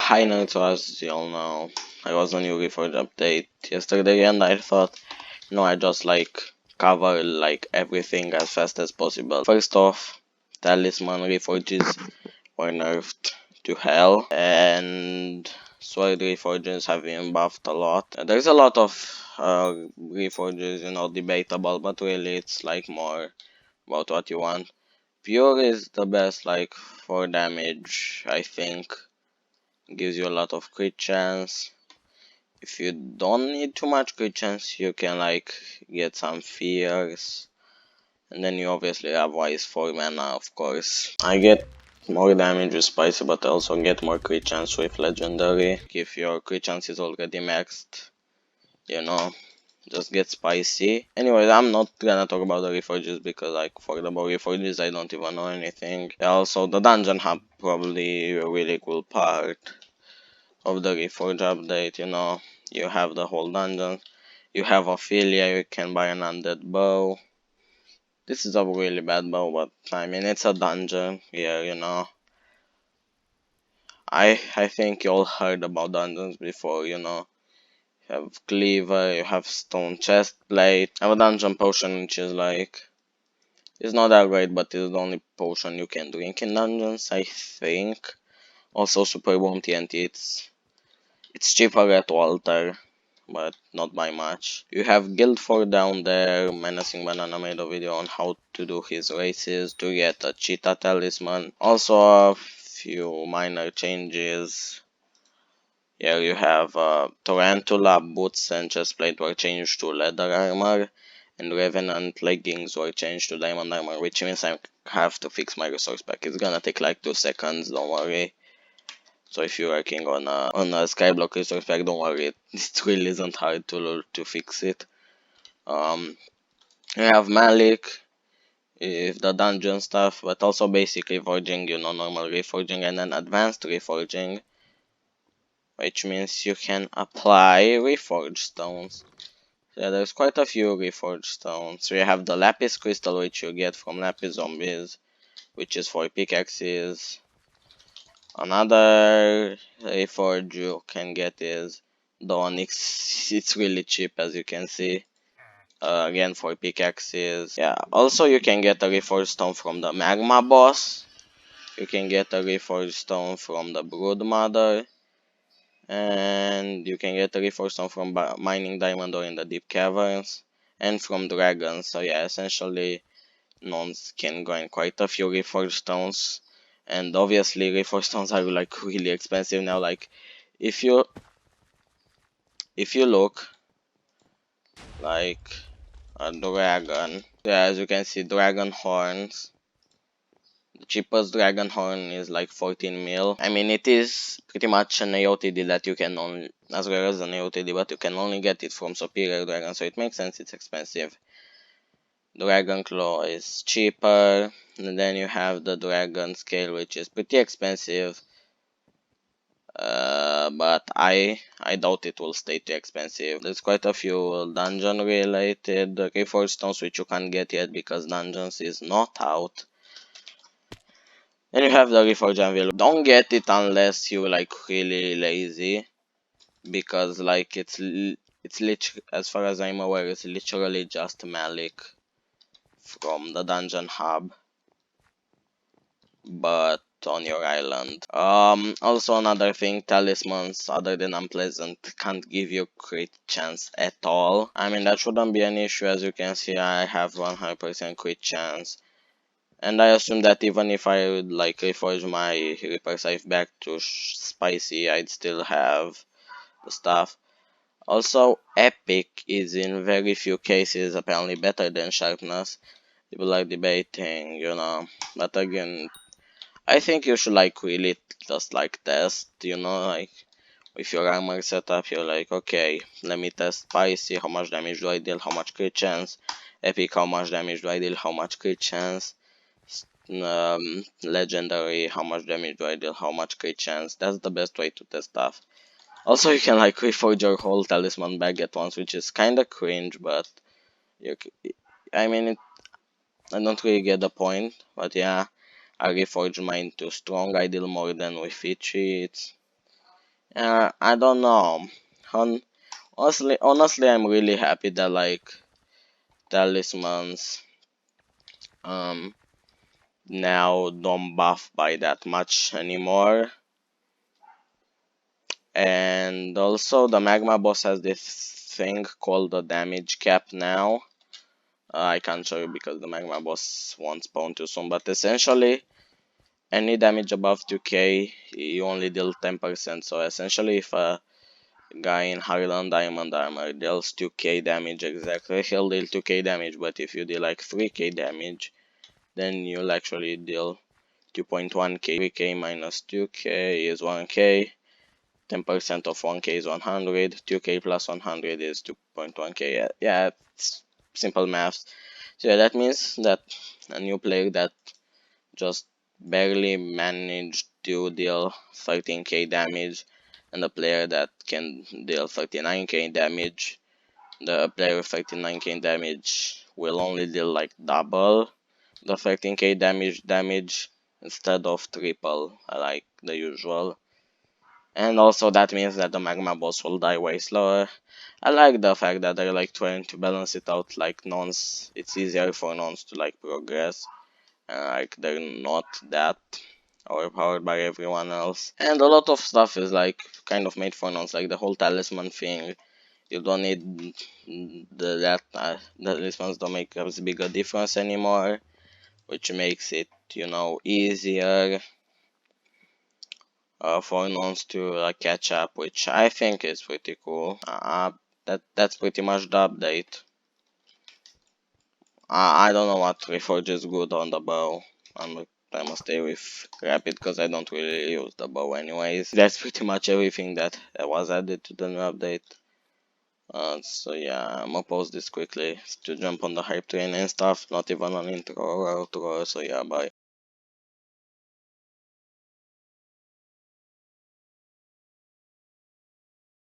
Hi Naruto, as you all know, I was on your Reforge update yesterday and I thought, I just cover everything as fast as possible. First off, Talisman Reforges were nerfed to hell and Sword Reforges have been buffed a lot. There's a lot of Reforges, debatable, but really it's more about what you want. Pure is the best for damage, I think. Gives you a lot of crit chance. If you don't need too much crit chance, you can get some fears, and then you obviously have wise 4 mana, of course. I get more damage with spicy, but I also get more crit chance with legendary. If your crit chance is already maxed, just get spicy. Anyways, I'm not gonna talk about the Reforges because for the Reforges I don't even know anything. Also, the dungeon hub probably a really cool part of the Reforge update. You have the whole dungeon, you have Ophelia, you can buy an undead bow. This is a really bad bow, but I mean it's a dungeon here, I think you all heard about dungeons before, you have cleaver, you have stone chest plate. I have a dungeon potion which is it's not that great, but it's the only potion you can drink in dungeons, I think. Also super bomb TNT, it's cheaper at Walter, but not by much. You have Guildford down there. Menacing Banana made a video on how to do his races to get a cheetah talisman. Also a few minor changes. Here you have Tarantula boots and chestplate were changed to leather armor, and Revenant leggings were changed to diamond armor, which means I have to fix my resource pack. It's gonna take 2 seconds, don't worry. So if you're working on a Skyblock resource pack, don't worry, it really isn't hard to fix it. You have Malik, if the dungeon stuff, but also basic reforging, normal reforging, and then advanced reforging, which means you can apply Reforged Stones. So yeah, there's quite a few Reforged Stones. So you have the Lapis Crystal, which you get from Lapis Zombies, which is for pickaxes. Another Reforge you can get is the Onyx. It's really cheap, as you can see. Again, for pickaxes. Yeah, also you can get a Reforged Stone from the Magma boss. You can get a Reforged Stone from the Brood Mother. And you can get a Reforged Stone from mining diamond or in the deep caverns. And from dragons. So yeah, essentially Nons can grind quite a few Reforged Stones. And obviously Reforged Stones are really expensive now. If you look a dragon, yeah, as you can see, dragon horns. The cheapest dragon horn is 14 mil. I mean, it is pretty much an AOTD that you can only, as well as an AOTD, but you can only get it from superior dragon, so it makes sense it's expensive. Dragon claw is cheaper, and then you have the dragon scale, which is pretty expensive. But I doubt it will stay too expensive. There's quite a few dungeon related Reforged Stones which you can't get yet because dungeons is not out. Then you have the Reforged Anvil. Don't get it unless you really lazy, because it's as far as I'm aware, it's literally just Malik from the dungeon hub, but on your island. Also another thing, talismans other than unpleasant can't give you crit chance at all. I mean, that shouldn't be an issue. As you can see, I have 100% crit chance, and I assume that even if I would reforge my Reaper Scythe back to spicy, I'd still have the stuff. Also, epic is in very few cases apparently better than sharpness. People are debating, but again, I think you should really just test, with your armor setup. You're okay, let me test spicy, how much damage do I deal, how much crit chance, epic, how much damage do I deal, how much crit chance, legendary, how much damage do I deal, how much crit chance. That's the best way to test stuff. Also, you can reforge your whole talisman bag at once, which is kinda cringe, but I mean, I don't really get the point, but yeah. I reforge mine too strong, I deal more than with Ichi. I don't know. Hon honestly, I'm really happy that like talismans um now don't buff by that much anymore. And also the magma boss has this thing called the damage cap now. I can't show you because the magma boss won't spawn too soon, but essentially any damage above 2k you only deal 10%. So essentially if a guy in Highland Diamond armor deals 2k damage exactly, he'll deal 2k damage, but if you deal like 3k damage, then you'll actually deal 2.1k. 3k minus 2k is 1k, 10% of 1k is 100, 2k plus 100 is 2.1k. Yeah, it's simple math. So yeah, that means that a new player that just barely managed to deal 13k damage and a player that can deal 39k damage, the player with 39k damage will only deal like double the 13k damage instead of triple like the usual. And also that means that the magma boss will die way slower. I like the fact that they're like trying to balance it out, like nons, it's easier for nons to like progress, and like they're not that overpowered by everyone else. And a lot of stuff is like kind of made for nons, like the whole talisman thing. You don't need the talismans don't make as big a difference anymore, which makes it, you know, easier for nons to catch up, which I think is pretty cool. That's pretty much the update. I don't know what Reforge is good on the bow. I must stay with Rapid because I don't really use the bow anyways. That's pretty much everything that was added to the new update. So yeah, I'm gonna pause this quickly to jump on the hype train and stuff. Not even an intro or outro. So yeah, bye.